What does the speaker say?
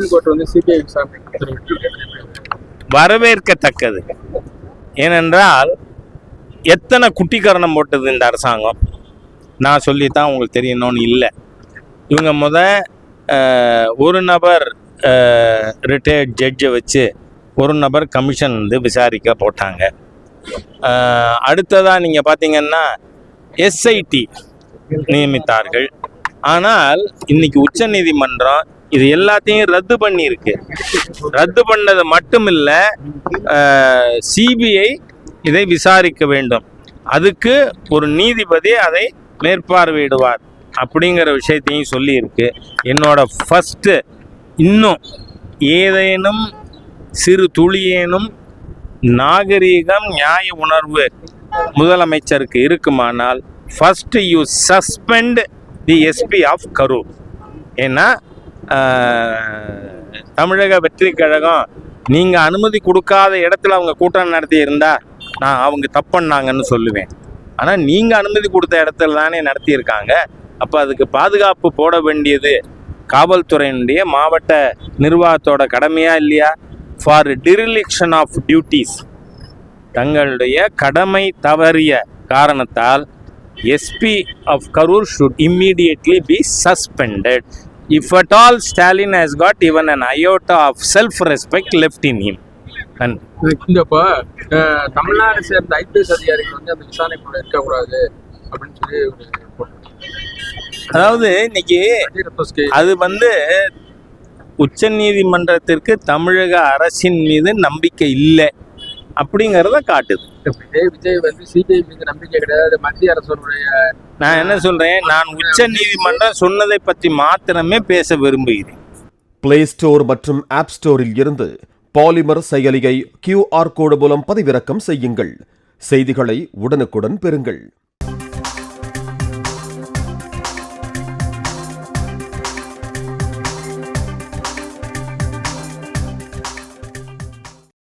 Supreme court வந்து CBI விசாரணை வரவேற்கத்தக்கது. ஏனென்றால் எத்தனை குட்டிக்கரணம் போட்டது இந்த அரசாங்கம், நான் சொல்லித்தான் உங்களுக்கு தெரியணும்னு இல்லை. இவங்க ஒரு நபர் ரிட்டையர்ட் ஜட்ஜை வச்சு ஒரு நபர் கமிஷன் வந்து விசாரிக்க போட்டாங்க. அடுத்ததாக நீங்கள் பார்த்தீங்கன்னா எஸ்ஐடி நியமித்தார்கள். ஆனால் இன்னைக்கு உச்ச நீதிமன்றம் இது எல்லாத்தையும் ரத்து பண்ணியிருக்கு. ரத்து பண்ணது மட்டும் இல்லை, சிபிஐ இதை விசாரிக்க வேண்டும், அதுக்கு ஒரு நீதிபதி அதை மேற்பார்வையிடுவார் அப்படிங்கிற விஷயத்தையும் சொல்லியிருக்கு. என்னோட ஃபஸ்ட்டு இன்னும் ஏதேனும் சிறு துளியேனும் நாகரீகம் நியாய உணர்வு முதலமைச்சருக்கு இருக்குமானால் first you suspend the SP of Karur. ஏன்னா தமிழக வெற்றி கழகம் நீங்கள் அனுமதி கொடுக்காத இடத்துல அவங்க கூட்டம் நடத்தி இருந்தால் நான் அவங்க தப்புன்னாங்கன்னு சொல்லுவேன். ஆனால் நீங்கள் அனுமதி கொடுத்த இடத்துல தானே நடத்தியிருக்காங்க. அப்போ அதுக்கு பாதுகாப்பு போட வேண்டியது காவல்துறையினுடைய மாவட்ட நிர்வாகத்தோட கடமையா இல்லையா? ஃபார் டிரிலிக்ஷன் ஆஃப் டியூட்டிஸ், தங்களுடைய கடமை தவறிய காரணத்தால் SP of Karur should immediately be suspended. If at all Stalin has got even an iota of self-respect left in him. இப்போ தமிழ்நாடு சேர்ந்த ஐபிஎஸ் அதிகாரிகள் வந்து அந்த விசாரணைக்குள்ள இருக்கக்கூடாது அப்படின்னு சொல்லி, அதாவது இன்னைக்கு அது உச்ச நீதிமன்றத்திற்கு தமிழக அரசின் மீது நம்பிக்கை இல்லை அப்படிங்கிறத காட்டுது. விஜய் வந்து சிபிஐ மீது நம்பிக்கை கிடையாது, மத்திய அரசுடைய. நான் என்ன சொல்றேன், நான் உச்ச நீதிமன்றம் சொன்னதை பற்றி மாத்திரமே பேச விரும்புகிறேன். பிளே ஸ்டோர் மற்றும் ஆப் ஸ்டோரில் இருந்து பாலிமர் செயலியை QR கோடு மூலம் பதிவிறக்கம் செய்யுங்கள். செய்திகளை உடனுக்குடன் பெறுங்கள்.